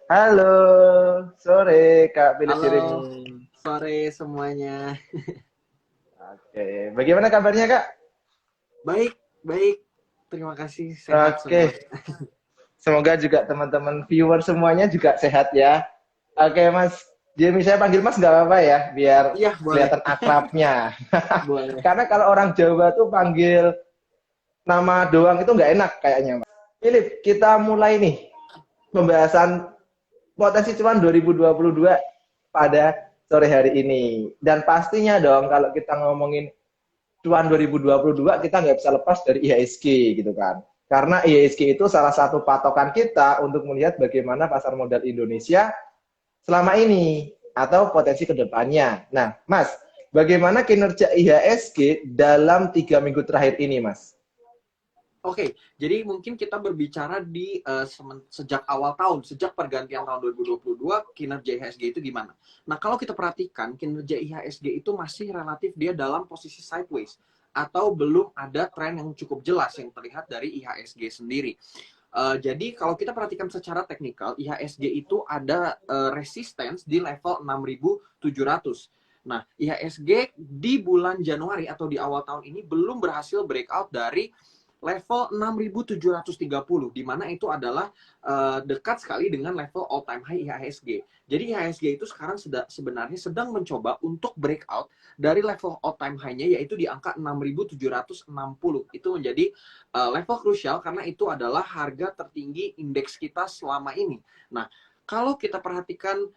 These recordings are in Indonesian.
Halo, sore Kak Halo, Pilisirim. sore semuanya. Oke, bagaimana kabarnya Kak? Baik, baik. Terima kasih, sehat Oke, semua. semoga juga teman-teman viewer semuanya juga sehat ya. Oke Mas, jadi saya panggil Mas nggak apa-apa ya, biar Iya, boleh. kelihatan akrabnya. Boleh. Karena kalau orang Jawa tuh panggil nama doang itu nggak enak kayaknya Mas. Philip, kita mulai nih pembahasan potensi cuan 2022 pada sore hari ini. Dan pastinya dong kalau kita ngomongin cuan 2022 kita nggak bisa lepas dari IHSG gitu kan. Karena IHSG itu salah satu patokan kita untuk melihat bagaimana pasar modal Indonesia selama ini atau potensi kedepannya. Nah, Mas, bagaimana kinerja IHSG dalam 3 minggu terakhir ini, Mas? Oke, jadi mungkin kita berbicara di sejak awal tahun, sejak pergantian tahun 2022, kinerja IHSG itu gimana? Nah, kalau kita perhatikan, kinerja IHSG itu masih relatif dia dalam posisi sideways, atau belum ada tren yang cukup jelas yang terlihat dari IHSG sendiri. Jadi kalau kita perhatikan secara teknikal, IHSG itu ada resistance di level 6.700. Nah, IHSG di bulan Januari atau di awal tahun ini belum berhasil breakout dari level 6.730, di mana itu adalah dekat sekali dengan level all time high IHSG. Jadi IHSG itu sekarang sebenarnya sedang mencoba untuk breakout dari level all time high-nya, yaitu di angka 6.760. Itu menjadi level krusial karena itu adalah harga tertinggi indeks kita selama ini. Nah, kalau kita perhatikan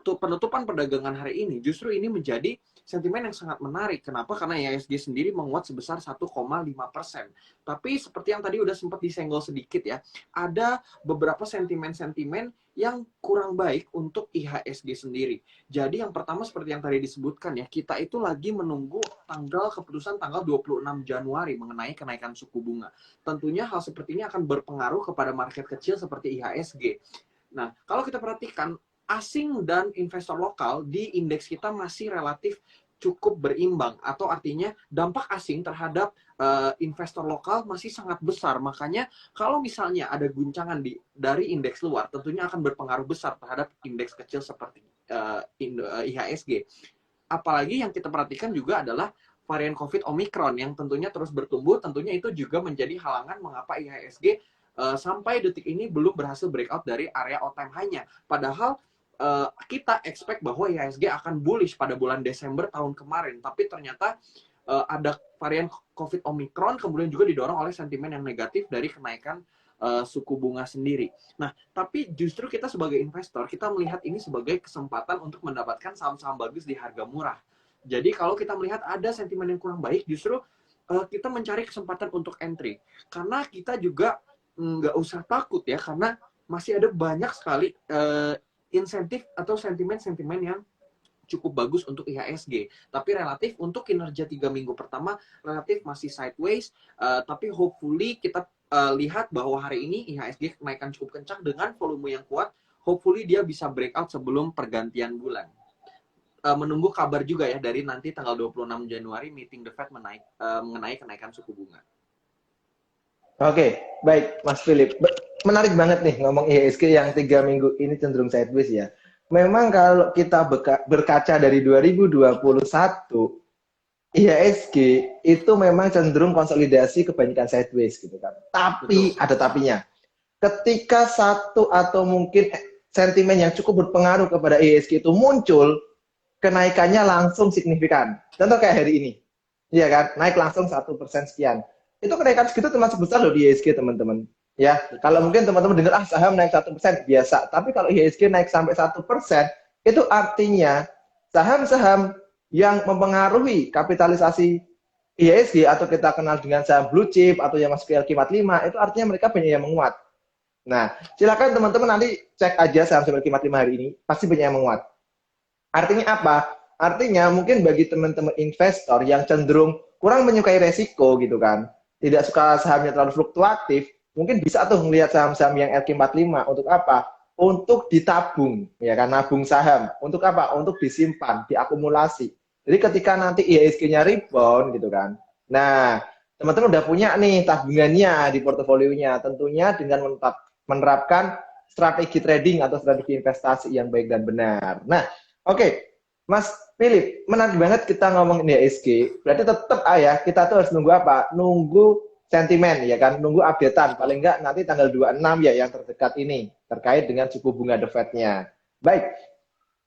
penutupan perdagangan hari ini, justru ini menjadi sentimen yang sangat menarik. Kenapa? Karena IHSG sendiri menguat sebesar 1,5%. Tapi seperti yang tadi udah sempat disenggol sedikit ya, ada beberapa sentimen-sentimen yang kurang baik untuk IHSG sendiri. Jadi yang pertama seperti yang tadi disebutkan ya, kita itu lagi menunggu keputusan tanggal 26 Januari mengenai kenaikan suku bunga. Tentunya hal seperti ini akan berpengaruh kepada market kecil seperti IHSG. Nah, kalau kita perhatikan, asing dan investor lokal di indeks kita masih relatif cukup berimbang, atau artinya dampak asing terhadap investor lokal masih sangat besar. Makanya kalau misalnya ada guncangan dari indeks luar, tentunya akan berpengaruh besar terhadap indeks kecil seperti IHSG. Apalagi yang kita perhatikan juga adalah varian COVID Omicron yang tentunya terus bertumbuh. Tentunya itu juga menjadi halangan mengapa IHSG sampai detik ini belum berhasil breakout dari area all time high-nya. Padahal kita expect bahwa IHSG akan bullish pada bulan Desember tahun kemarin, tapi ternyata ada varian COVID Omicron, kemudian juga didorong oleh sentimen yang negatif dari kenaikan suku bunga sendiri. Nah, tapi justru kita sebagai investor, kita melihat ini sebagai kesempatan untuk mendapatkan saham-saham bagus di harga murah. Jadi kalau kita melihat ada sentimen yang kurang baik, justru kita mencari kesempatan untuk entry. Karena kita juga nggak usah takut ya, karena masih ada banyak sekali insentif atau sentimen-sentimen yang cukup bagus untuk IHSG. Tapi relatif untuk kinerja 3 minggu pertama relatif masih sideways. Tapi hopefully kita lihat bahwa hari ini IHSG kenaikan cukup kencang dengan volume yang kuat. Hopefully dia bisa breakout sebelum pergantian bulan. Menunggu kabar juga ya dari nanti tanggal 26 Januari meeting the Fed mengenai kenaikan suku bunga. Oke, baik Mas Philip. Menarik banget nih ngomong IHSG yang 3 minggu ini cenderung sideways ya. Memang kalau kita berkaca dari 2021, IHSG itu memang cenderung konsolidasi kebanyakan sideways gitu kan. Betul. Tapi ada tapinya. Ketika satu atau mungkin sentimen yang cukup berpengaruh kepada IHSG itu muncul, kenaikannya langsung signifikan. Contoh kayak hari ini. Iya kan? Naik langsung 1% sekian. Itu kenaikan segitu termasuk besar loh di IHSG, teman-teman. Ya, kalau Betul. mungkin teman-teman dengar saham naik 1% biasa, tapi kalau IHSG naik sampai 1%, itu artinya saham-saham yang mempengaruhi kapitalisasi IHSG atau kita kenal dengan saham blue chip atau yang masuk ke LQ45, itu artinya mereka banyak yang menguat. Nah, silakan teman-teman nanti cek aja saham-saham LQ45 hari ini, pasti banyak yang menguat. Artinya apa? Artinya mungkin bagi teman-teman investor yang cenderung kurang menyukai resiko gitu kan, tidak suka sahamnya terlalu fluktuatif, mungkin bisa tuh melihat saham-saham yang LQ45 untuk apa? Untuk ditabung, ya kan, nabung saham. Untuk apa? Untuk disimpan, diakumulasi. Jadi ketika nanti IHSG-nya rebound gitu kan. Nah, teman-teman udah punya nih tabungannya di portofolionya, tentunya dengan menerapkan strategi trading atau strategi investasi yang baik dan benar. Nah, oke, Mas Philip, menarik banget kita ngomongin IHSG. Berarti tetap ya, kita tuh harus nunggu apa? Nunggu sentimen ya kan, nunggu updatean. Paling enggak nanti tanggal 26 ya yang terdekat ini terkait dengan suku bunga The Fed-nya. Baik,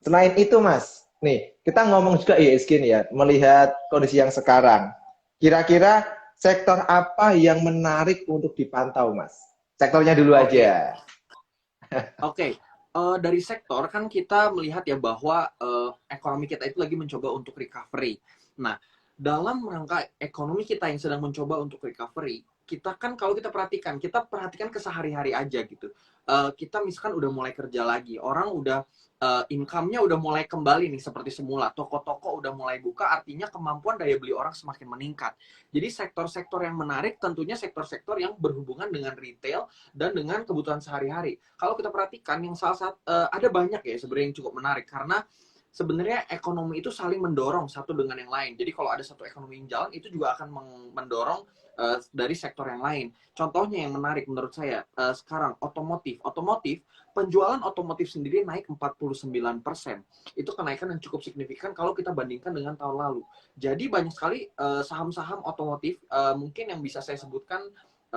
selain itu Mas, nih kita ngomong juga IHSG nih ya, melihat kondisi yang sekarang. Kira-kira sektor apa yang menarik untuk dipantau Mas? Sektornya dulu Oke, aja. Oke, dari sektor kan kita melihat ya bahwa ekonomi kita itu lagi mencoba untuk recovery. Nah, dalam rangka ekonomi kita yang sedang mencoba untuk recovery, kita kan kalau kita perhatikan ke sehari-hari aja gitu. Kita misalkan udah mulai kerja lagi, orang udah income-nya udah mulai kembali nih seperti semula, toko-toko udah mulai buka, artinya kemampuan daya beli orang semakin meningkat. Jadi sektor-sektor yang menarik tentunya sektor-sektor yang berhubungan dengan retail dan dengan kebutuhan sehari-hari. Kalau kita perhatikan yang salah satu ada banyak ya sebenarnya yang cukup menarik karena sebenarnya ekonomi itu saling mendorong satu dengan yang lain. Jadi kalau ada satu ekonomi yang jalan itu juga akan mendorong dari sektor yang lain. Contohnya yang menarik menurut saya sekarang otomotif. Penjualan otomotif sendiri naik 49%. Itu kenaikan yang cukup signifikan kalau kita bandingkan dengan tahun lalu. Jadi banyak sekali saham-saham otomotif mungkin yang bisa saya sebutkan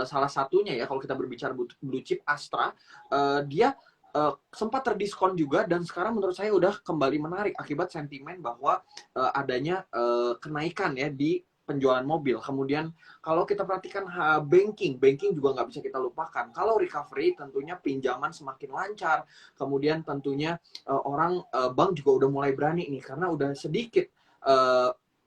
salah satunya ya kalau kita berbicara blue chip Astra, dia sempat terdiskon juga dan sekarang menurut saya udah kembali menarik akibat sentimen bahwa adanya kenaikan ya di penjualan mobil. Kemudian kalau kita perhatikan banking juga nggak bisa kita lupakan. Kalau recovery tentunya pinjaman semakin lancar. Kemudian tentunya bank juga udah mulai berani nih karena udah sedikit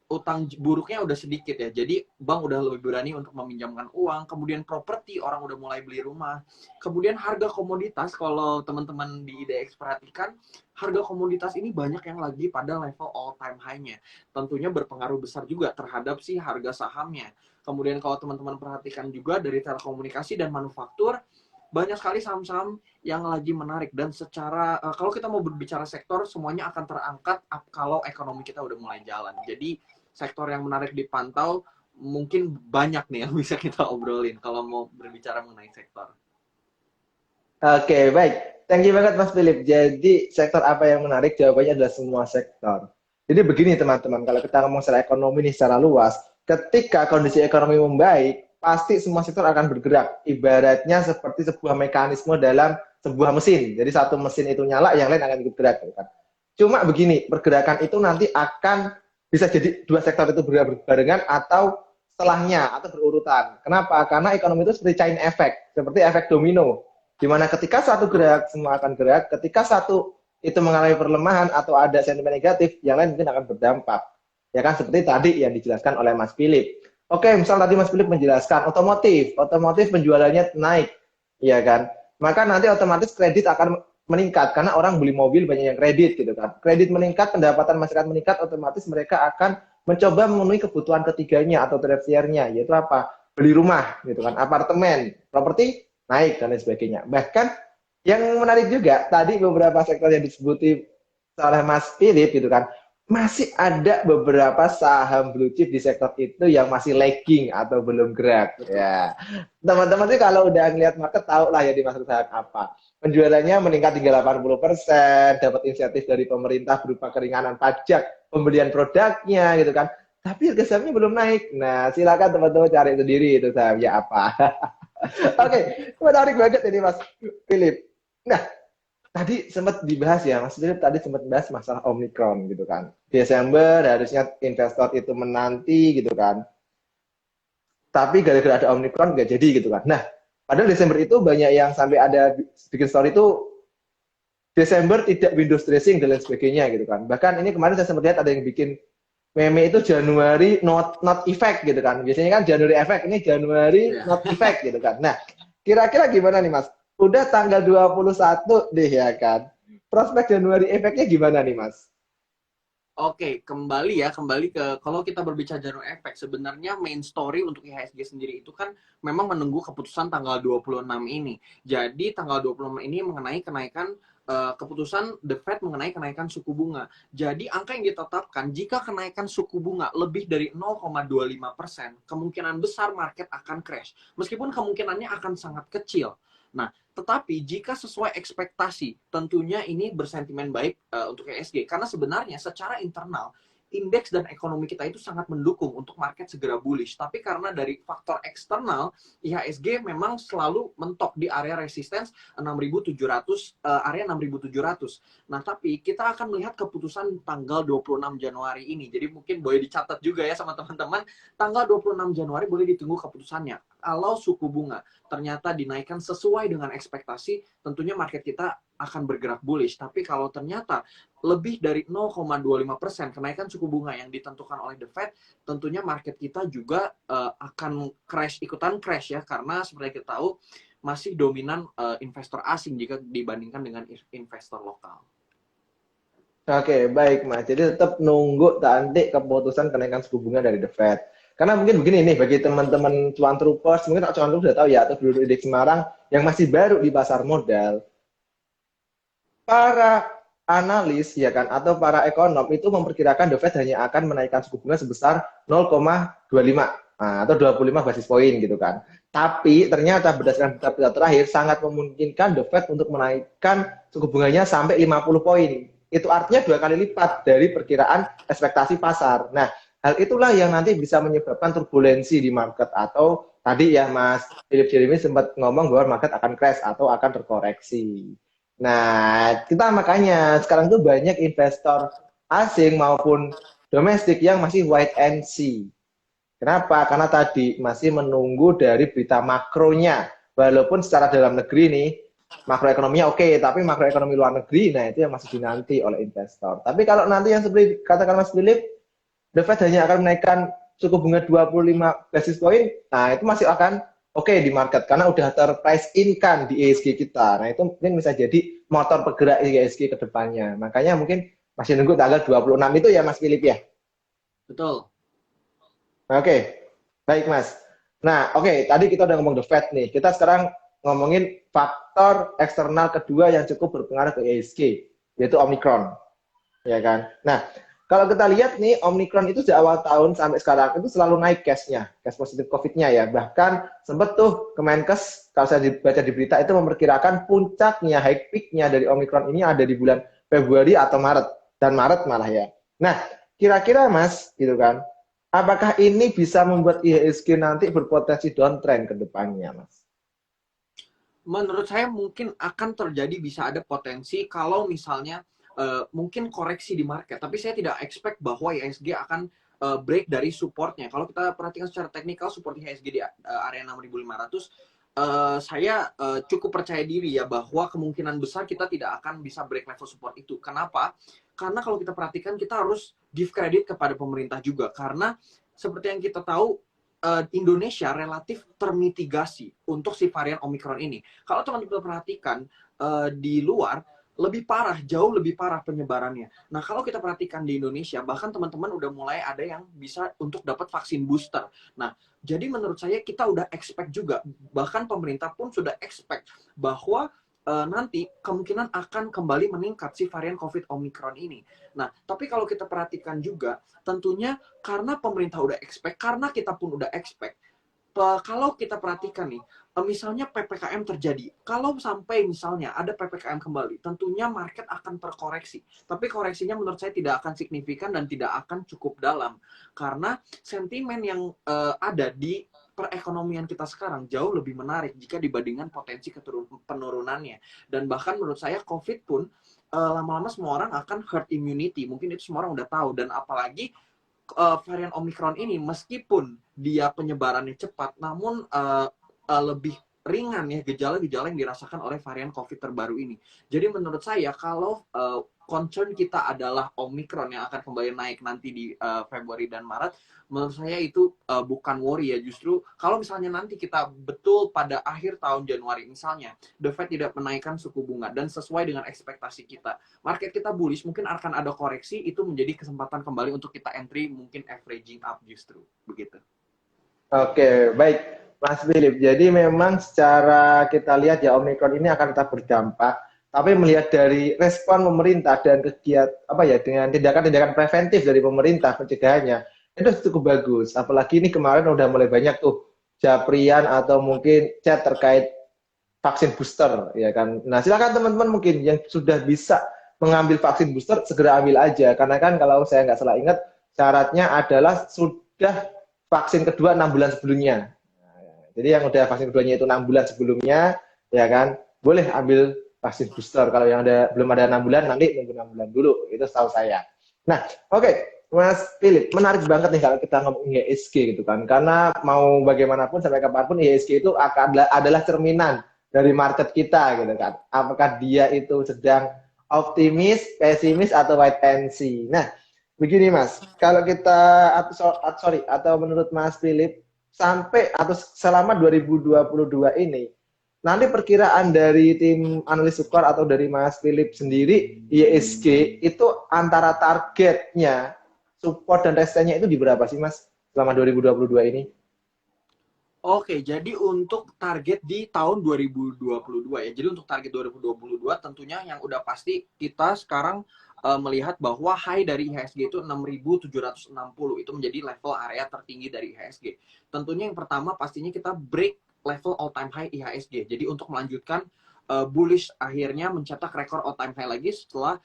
utang buruknya udah sedikit ya. Jadi bank udah lebih berani untuk meminjamkan uang. Kemudian properti orang udah mulai beli rumah. Kemudian harga komoditas kalau teman-teman di IDX perhatikan, harga komoditas ini banyak yang lagi pada level all time high-nya. Tentunya berpengaruh besar juga terhadap si harga sahamnya. Kemudian kalau teman-teman perhatikan juga dari telekomunikasi dan manufaktur, banyak sekali saham-saham yang lagi menarik dan secara kalau kita mau berbicara sektor semuanya akan terangkat kalau ekonomi kita udah mulai jalan. Jadi sektor yang menarik dipantau mungkin banyak nih yang bisa kita obrolin kalau mau berbicara mengenai sektor. Oke, baik. Thank you banget Mas Philip. Jadi sektor apa yang menarik? Jawabannya adalah semua sektor. Jadi begini teman-teman, kalau kita ngomong secara ekonomi nih secara luas, ketika kondisi ekonomi membaik, pasti semua sektor akan bergerak. Ibaratnya seperti sebuah mekanisme dalam sebuah mesin. Jadi satu mesin itu nyala, yang lain akan ikut gerak. Gitu kan. Cuma begini, pergerakan itu nanti akan bisa jadi dua sektor itu berbarengan atau setelahnya atau berurutan. Kenapa? Karena ekonomi itu seperti chain effect, seperti efek domino. Di mana ketika satu gerak, semua akan gerak. Ketika satu itu mengalami perlemahan atau ada sentimen negatif, yang lain mungkin akan berdampak. Ya kan, seperti tadi yang dijelaskan oleh Mas Philip. Oke, misal tadi Mas Philip menjelaskan otomotif penjualannya naik, ya kan. Maka nanti otomatis kredit akan meningkat karena orang beli mobil banyak yang kredit gitu kan. Kredit meningkat, pendapatan masyarakat meningkat, otomatis mereka akan mencoba memenuhi kebutuhan ketiganya atau tersiernya, yaitu apa? Beli rumah gitu kan, apartemen, properti naik dan lain sebagainya. Bahkan yang menarik juga tadi beberapa sektor yang disebuti oleh Mas Philip gitu kan, masih ada beberapa saham blue chip di sektor itu yang masih lagging atau belum gerak. Betul. Ya, teman-teman sih kalau udah ngeliat market tahu lah ya dimaksud saham apa. Penjualannya meningkat hingga 80%, dapat insentif dari pemerintah berupa keringanan pajak, pembelian produknya gitu kan. Tapi harga sahamnya belum naik. Nah, silakan teman-teman cari sendiri itu sahamnya apa. Oke, menarik banget ini Mas Philip. Nah, tadi sempat dibahas ya, Mas Philip tadi sempat bahas masalah Omicron gitu kan. Desember harusnya investor itu menanti gitu kan. Tapi gara-gara ada Omicron nggak jadi gitu kan. Nah, padahal Desember itu banyak yang sampai ada bikin story itu Desember tidak Windows dressing dan lain sebagainya gitu kan. Bahkan ini kemarin saya sempat lihat ada yang bikin meme itu Januari not effect gitu kan. Biasanya kan Januari effect, ini Januari Yeah. not effect gitu kan. Nah, kira-kira gimana nih Mas? Udah tanggal 21 deh ya kan. Prospek Januari efeknya gimana nih Mas? Oke, kembali ke kalau kita berbicara January Effect, sebenarnya main story untuk IHSG sendiri itu kan memang menunggu keputusan tanggal 26 ini. Jadi tanggal 26 ini mengenai kenaikan keputusan The Fed mengenai kenaikan suku bunga. Jadi angka yang ditetapkan jika kenaikan suku bunga lebih dari 0,25%, kemungkinan besar market akan crash. Meskipun kemungkinannya akan sangat kecil. Nah, tetapi jika sesuai ekspektasi, tentunya ini bersentimen baik untuk IHSG. Karena sebenarnya secara internal, indeks dan ekonomi kita itu sangat mendukung untuk market segera bullish. Tapi karena dari faktor eksternal, IHSG memang selalu mentok di area resistance 6.700, area 6.700. Nah, tapi kita akan melihat keputusan tanggal 26 Januari ini. Jadi mungkin boleh dicatat juga ya sama teman-teman, tanggal 26 Januari boleh ditunggu keputusannya. Kalau suku bunga ternyata dinaikkan sesuai dengan ekspektasi, tentunya market kita akan bergerak bullish. Tapi kalau ternyata lebih dari 0,25% kenaikan suku bunga yang ditentukan oleh The Fed, tentunya market kita juga akan ikutan crash ya, karena seperti kita tahu masih dominan investor asing jika dibandingkan dengan investor lokal. Oke, baik Mas. Jadi tetap nunggu nanti keputusan kenaikan suku bunga dari The Fed. Karena mungkin begini nih, bagi teman-teman cuan troopers, mungkin cuan troopers sudah tahu ya, atau penduduk indeks Semarang yang masih baru di pasar modal, para analis ya kan atau para ekonom itu memperkirakan The Fed hanya akan menaikkan suku bunga sebesar 0,25 atau 25 basis poin gitu kan. Tapi ternyata berdasarkan berita-berita terakhir sangat memungkinkan The Fed untuk menaikkan suku bunganya sampai 50 poin. Itu artinya 2 kali lipat dari perkiraan ekspektasi pasar. Nah, hal itulah yang nanti bisa menyebabkan turbulensi di market atau tadi ya Mas Philip Jeremy sempat ngomong bahwa market akan crash atau akan terkoreksi. Nah, kita makanya sekarang tuh banyak investor asing maupun domestik yang masih wait and see. Kenapa? Karena tadi masih menunggu dari berita makronya. Walaupun secara dalam negeri nih, makroekonominya oke, tapi makroekonomi luar negeri, nah itu yang masih dinanti oleh investor. Tapi kalau nanti yang seperti katakan Mas Philip, The Fed hanya akan menaikkan suku bunga 25 basis point, nah itu masih akan oke di market karena udah terprice in kan di ESG kita. Nah itu mungkin bisa jadi motor penggerak ESG ke depannya. Makanya mungkin masih nunggu tanggal 26 itu ya Mas Philip ya. Betul. Oke, baik Mas. Nah, oke, tadi kita udah ngomong The Fed nih. Kita sekarang ngomongin faktor eksternal kedua yang cukup berpengaruh ke ESG, yaitu Omicron. Ya kan? Nah, kalau kita lihat nih, Omicron itu sejak awal tahun sampai sekarang itu selalu naik case-nya, case positif COVID-nya ya. Bahkan sempat tuh Kemenkes, kalau saya baca di berita itu memperkirakan puncaknya, high peak-nya dari Omicron ini ada di bulan Februari atau Maret. Dan Maret malah ya. Nah, kira-kira Mas, gitu kan, apakah ini bisa membuat IHSG nanti berpotensi downtrend ke depannya, Mas? Menurut saya mungkin akan terjadi, bisa ada potensi kalau misalnya mungkin koreksi di market. Tapi saya tidak expect bahwa IHSG akan break dari supportnya. Kalau kita perhatikan secara teknikal, support IHSG di area 6.500, saya cukup percaya diri ya bahwa kemungkinan besar kita tidak akan bisa break level support itu. Kenapa? Karena kalau kita perhatikan, kita harus give credit kepada pemerintah juga. Karena seperti yang kita tahu, Indonesia relatif termitigasi untuk si varian Omicron ini. Kalau teman-teman perhatikan di luar, lebih parah, jauh lebih parah penyebarannya. Nah, kalau kita perhatikan di Indonesia, bahkan teman-teman udah mulai ada yang bisa untuk dapat vaksin booster. Nah, jadi menurut saya kita udah expect juga, bahkan pemerintah pun sudah expect bahwa nanti kemungkinan akan kembali meningkat si varian COVID Omicron ini. Nah, tapi kalau kita perhatikan juga, tentunya karena pemerintah udah expect, karena kita pun udah expect, kalau kita perhatikan nih, misalnya PPKM terjadi, kalau sampai misalnya ada PPKM kembali, tentunya market akan terkoreksi. Tapi koreksinya menurut saya tidak akan signifikan dan tidak akan cukup dalam. Karena sentimen yang ada di perekonomian kita sekarang jauh lebih menarik jika dibandingkan potensi penurunannya. Dan bahkan menurut saya COVID pun lama-lama semua orang akan herd immunity. Mungkin itu semua orang udah tahu. Dan apalagi varian Omicron ini meskipun dia penyebarannya cepat, namun lebih ringan ya gejala-gejala yang dirasakan oleh varian COVID terbaru ini. Jadi menurut saya kalau concern kita adalah Omicron yang akan kembali naik nanti di Februari dan Maret, menurut saya itu bukan worry ya. Justru kalau misalnya nanti kita betul pada akhir tahun Januari misalnya, The Fed tidak menaikkan suku bunga dan sesuai dengan ekspektasi kita, market kita bullish, mungkin akan ada koreksi, itu menjadi kesempatan kembali untuk kita entry, mungkin averaging up justru. Begitu. Oke, baik. Mas Philip, jadi memang secara kita lihat ya Omicron ini akan tetap berdampak, tapi melihat dari respon pemerintah dan kegiatan apa ya dengan tindakan-tindakan preventif dari pemerintah pencegahannya itu cukup bagus. Apalagi ini kemarin udah mulai banyak tuh japrian atau mungkin chat terkait vaksin booster, ya kan. Nah, silakan teman-teman mungkin yang sudah bisa mengambil vaksin booster segera ambil aja, karena kan kalau saya nggak salah ingat syaratnya adalah sudah vaksin kedua 6 bulan sebelumnya. Jadi yang udah vaksin keduanya itu 6 bulan sebelumnya, ya kan, boleh ambil vaksin booster. Kalau yang belum ada 6 bulan, nanti nunggu 6 bulan dulu. Itu setahu saya. Nah, oke, Mas Philip, menarik banget nih kalau kita ngomong IHSG gitu kan. Karena mau bagaimanapun sampai kapanpun IHSG itu adalah cerminan dari market kita gitu kan. Apakah dia itu sedang optimis, pesimis, atau wait and see. Nah, begini Mas, kalau kita atau menurut Mas Philip sampai atau selama 2022 ini, nanti perkiraan dari tim analis sukor atau dari Mas Philip sendiri, ISG itu antara targetnya, support dan resistennya itu di berapa sih Mas selama 2022 ini? Oke, jadi untuk target di tahun 2022 ya. Jadi untuk target 2022 tentunya yang udah pasti kita sekarang melihat bahwa high dari IHSG itu 6.760. Itu menjadi level area tertinggi dari IHSG. Tentunya yang pertama pastinya kita break level all time high IHSG. Jadi untuk melanjutkan bullish akhirnya mencetak rekor all time high lagi setelah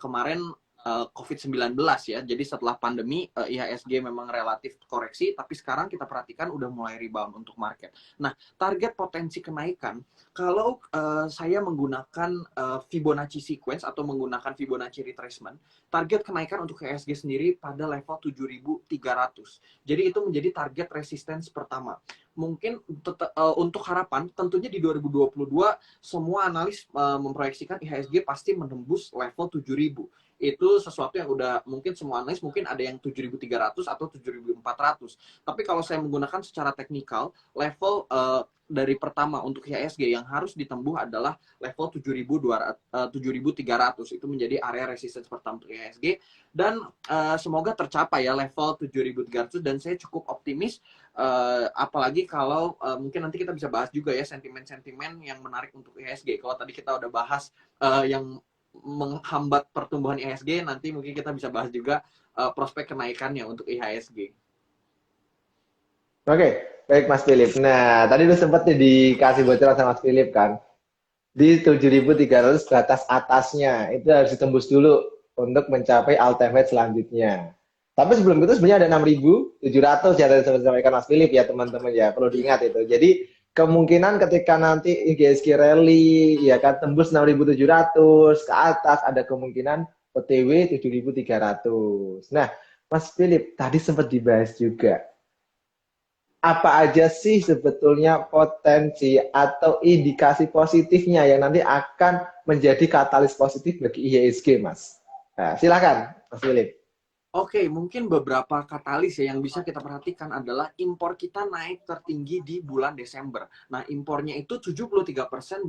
kemarin COVID-19 ya. Jadi setelah pandemi IHSG memang relatif koreksi, tapi sekarang kita perhatikan udah mulai rebound untuk market. Nah, target potensi kenaikan kalau saya menggunakan Fibonacci sequence atau menggunakan Fibonacci retracement, target kenaikan untuk IHSG sendiri pada level 7.300. Jadi itu menjadi target resistance pertama. Mungkin untuk harapan tentunya di 2022 semua analis memproyeksikan IHSG pasti menembus level 7.000. Itu sesuatu yang udah mungkin semua analis mungkin ada yang 7.300 atau 7.400. Tapi kalau saya menggunakan secara teknikal, level dari pertama untuk IHSG yang harus ditempuh adalah level 7.300. Itu menjadi area resistance pertama untuk IHSG dan semoga tercapai ya level 7.300 dan saya cukup optimis apalagi kalau mungkin nanti kita bisa bahas juga ya sentimen-sentimen yang menarik untuk IHSG. Kalau tadi kita udah bahas yang menghambat pertumbuhan IHSG, nanti mungkin kita bisa bahas juga prospek kenaikannya untuk IHSG. Oke, baik Mas Philip. Nah, tadi udah sempat dikasih bocoran sama Mas Philip kan. Di 7.300 ke atasnya, itu harus ditembus dulu untuk mencapai all time high selanjutnya. Tapi sebelum itu sebenarnya ada 6.700 ya, tadi disampaikan Mas Philip ya teman-teman ya, perlu diingat itu. Jadi kemungkinan ketika nanti IGSG rally ya kan tembus 6.700 ke atas, ada kemungkinan OTW 7.300. Nah, Mas Philip tadi sempat dibahas juga apa aja sih sebetulnya potensi atau indikasi positifnya yang nanti akan menjadi katalis positif bagi IHSG, Mas? Nah, silakan, Mas Philip. Oke, mungkin beberapa katalis ya yang bisa kita perhatikan adalah impor kita naik tertinggi di bulan Desember. Nah, impornya itu 73%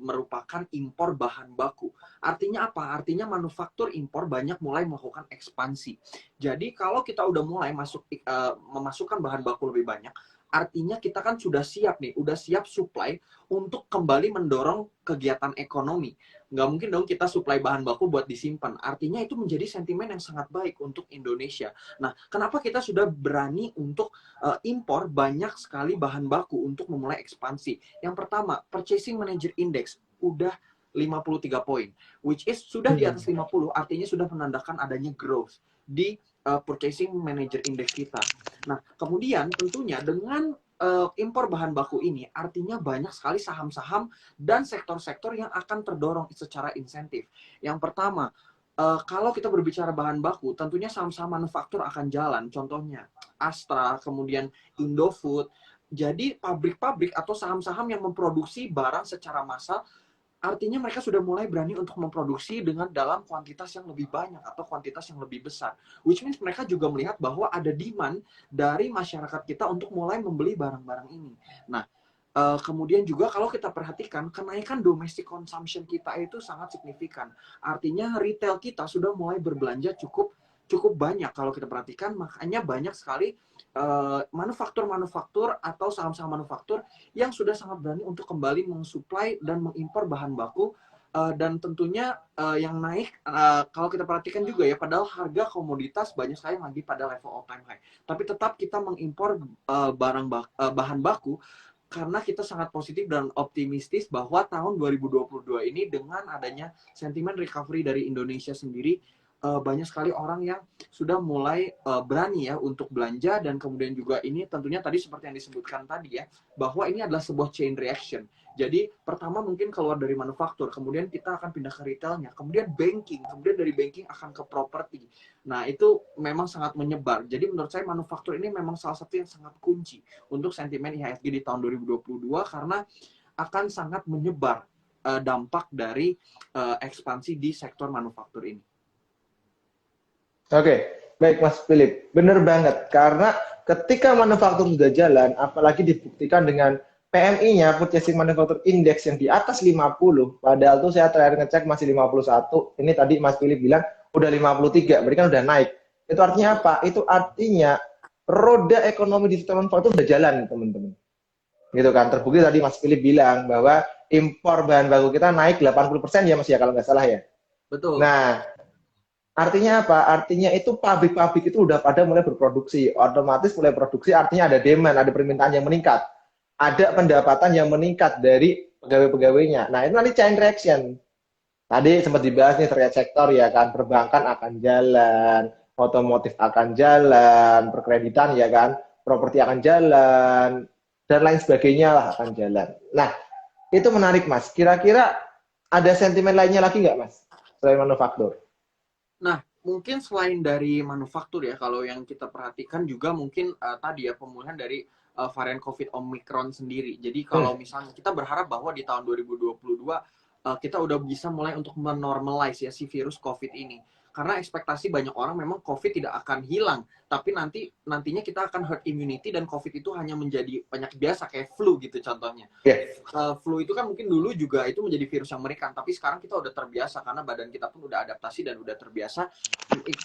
merupakan impor bahan baku. Artinya apa? Artinya manufaktur impor banyak mulai melakukan ekspansi. Jadi, kalau kita udah mulai memasukkan bahan baku lebih banyak, artinya kita kan sudah siap nih, udah siap supply untuk kembali mendorong kegiatan ekonomi. Nggak mungkin dong kita supply bahan baku buat disimpan. Artinya itu menjadi sentimen yang sangat baik untuk Indonesia. Nah, kenapa kita sudah berani untuk impor banyak sekali bahan baku untuk memulai ekspansi? Yang pertama, Purchasing Manager Index udah 53 poin, which is sudah di atas 50, artinya sudah menandakan adanya growth di Purchasing Manager Index kita. Nah, kemudian tentunya dengan impor bahan baku ini artinya banyak sekali saham-saham dan sektor-sektor yang akan terdorong secara insentif. Yang pertama, kalau kita berbicara bahan baku, tentunya saham-saham manufaktur akan jalan. Contohnya Astra, kemudian Indofood. Jadi pabrik-pabrik atau saham-saham yang memproduksi barang secara massal artinya mereka sudah mulai berani untuk memproduksi dengan dalam kuantitas yang lebih banyak atau kuantitas yang lebih besar. Which means mereka juga melihat bahwa ada demand dari masyarakat kita untuk mulai membeli barang-barang ini. Nah, kemudian juga kalau kita perhatikan, kenaikan domestic consumption kita itu sangat signifikan. Artinya retail kita sudah mulai berbelanja cukup banyak kalau kita perhatikan, makanya banyak sekali manufaktur-manufaktur atau saham-saham manufaktur yang sudah sangat berani untuk kembali mensuplai dan mengimpor bahan baku dan tentunya yang naik kalau kita perhatikan juga ya, padahal harga komoditas banyak sekali lagi pada level all time high, tapi tetap kita mengimpor bahan baku karena kita sangat positif dan optimistis bahwa tahun 2022 ini dengan adanya sentimen recovery dari Indonesia sendiri, banyak sekali orang yang sudah mulai berani ya untuk belanja, dan kemudian juga ini tentunya tadi seperti yang disebutkan tadi ya, bahwa ini adalah sebuah chain reaction. Jadi pertama mungkin keluar dari manufaktur, kemudian kita akan pindah ke retailnya, kemudian banking, kemudian dari banking akan ke properti. Nah itu memang sangat menyebar. Jadi menurut saya manufaktur ini memang salah satu yang sangat kunci untuk sentimen IHSG di tahun 2022 karena akan sangat menyebar dampak dari ekspansi di sektor manufaktur ini. Oke, baik Mas Philip. Benar banget. Karena ketika manufaktur sudah jalan, apalagi dibuktikan dengan PMI-nya, Purchasing Manufacturing Index yang di atas 50, padahal tuh saya terakhir ngecek masih 51, ini tadi Mas Philip bilang udah 53, berarti kan udah naik. Itu artinya apa? Itu artinya roda ekonomi di sektor manufaktur udah jalan, teman-teman. Gitu kan, terbukti tadi Mas Philip bilang bahwa impor bahan baku kita naik 80% ya Mas ya, kalau nggak salah ya. Betul. Nah, artinya apa? Artinya itu pabrik-pabrik itu udah pada mulai berproduksi. Otomatis mulai produksi artinya ada demand, ada permintaan yang meningkat. Ada pendapatan yang meningkat dari pegawai-pegawainya. Nah, itu nanti chain reaction. Tadi sempat dibahas nih terkait sektor ya kan, perbankan akan jalan, otomotif akan jalan, perkreditan ya kan, properti akan jalan, dan lain sebagainya lah akan jalan. Nah, itu menarik Mas. Kira-kira ada sentimen lainnya lagi nggak Mas, selain manufaktur? Nah, mungkin selain dari manufaktur ya, kalau yang kita perhatikan juga mungkin tadi ya pemulihan dari varian COVID Omicron sendiri. Jadi kalau misalnya kita berharap bahwa di tahun 2022 kita udah bisa mulai untuk menormalize ya si virus COVID ini. Karena ekspektasi banyak orang memang COVID tidak akan hilang, tapi nantinya kita akan herd immunity dan COVID itu hanya menjadi penyakit biasa kayak flu gitu contohnya. Yeah. Flu itu kan mungkin dulu juga itu menjadi virus yang mengerikan, tapi sekarang kita udah terbiasa karena badan kita pun udah adaptasi dan udah terbiasa.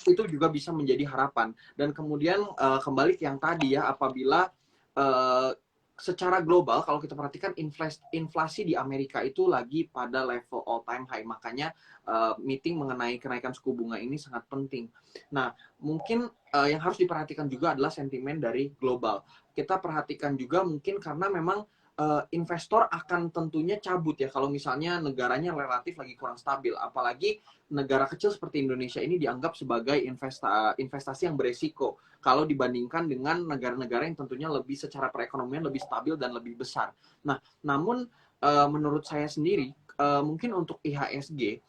Itu juga bisa menjadi harapan. Dan kemudian kembali ke yang tadi ya, apabila uh, secara global kalau kita perhatikan inflasi di Amerika itu lagi pada level all time high, makanya meeting mengenai kenaikan suku bunga ini sangat penting. Nah, mungkin yang harus diperhatikan juga adalah sentimen dari global. Kita perhatikan juga mungkin karena memang investor akan tentunya cabut ya kalau misalnya negaranya relatif lagi kurang stabil, apalagi negara kecil seperti Indonesia ini dianggap sebagai investasi yang beresiko kalau dibandingkan dengan negara-negara yang tentunya lebih secara perekonomian lebih stabil dan lebih besar. Nah, namun menurut saya sendiri mungkin untuk IHSG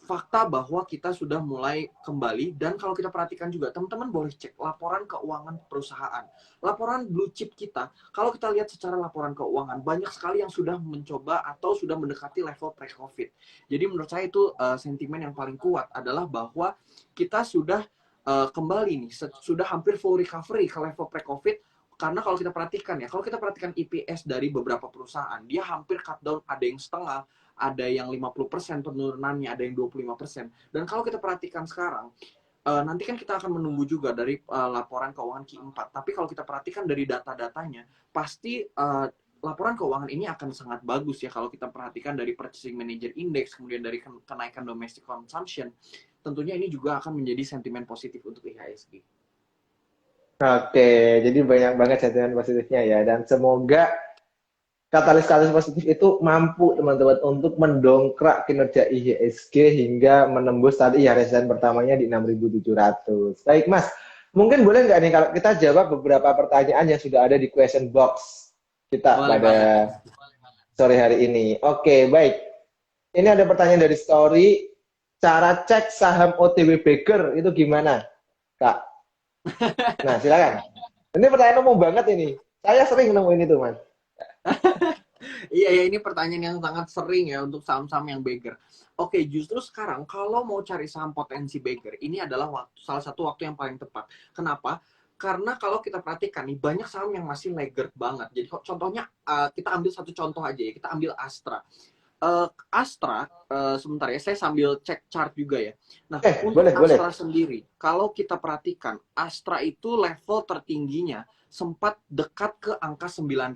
fakta bahwa kita sudah mulai kembali, dan kalau kita perhatikan juga teman-teman boleh cek laporan keuangan perusahaan, laporan blue chip kita. Kalau kita lihat secara laporan keuangan banyak sekali yang sudah mencoba atau sudah mendekati level pre-COVID. Jadi menurut saya itu sentimen yang paling kuat adalah bahwa kita sudah kembali nih, sudah hampir full recovery ke level pre-COVID. Karena kalau kita perhatikan ya, kalau kita perhatikan EPS dari beberapa perusahaan, dia hampir cut down, ada yang setengah, ada yang 50% penurunannya, ada yang 25%. Dan kalau kita perhatikan sekarang, nanti kan kita akan menunggu juga dari laporan keuangan Q4. Tapi kalau kita perhatikan dari data-datanya, pasti laporan keuangan ini akan sangat bagus ya kalau kita perhatikan dari Purchasing Manager Index, kemudian dari kenaikan domestic consumption. Tentunya ini juga akan menjadi sentimen positif untuk IHSG. Oke, jadi banyak banget sentimen positifnya ya, dan semoga katalis-katalis positif itu mampu teman-teman untuk mendongkrak kinerja IHSG hingga menembus tadi ya resisten pertamanya di 6.700. Baik Mas, mungkin boleh nggak nih kalau kita jawab beberapa pertanyaan yang sudah ada di question box kita Boleh pada banget. sore hari ini. Oke, baik. Ini ada pertanyaan dari story, cara cek saham OTW Baker itu gimana, Kak? Nah, silakan. Ini pertanyaan umum banget ini. Saya sering nemuin itu, Mas. Iya ya, ini pertanyaan yang sangat sering ya untuk saham-saham yang beggar. Oke, justru sekarang kalau mau cari saham potensi beggar, ini adalah salah satu waktu yang paling tepat. Kenapa? Karena kalau kita perhatikan nih, banyak saham yang masih laggard banget. Jadi contohnya, kita ambil satu contoh aja ya, kita ambil Astra. Astra, sebentar ya, saya sambil cek chart juga ya. Nah, untuk boleh. Astra sendiri, kalau kita perhatikan, Astra itu level tertingginya sempat dekat ke angka 9.000.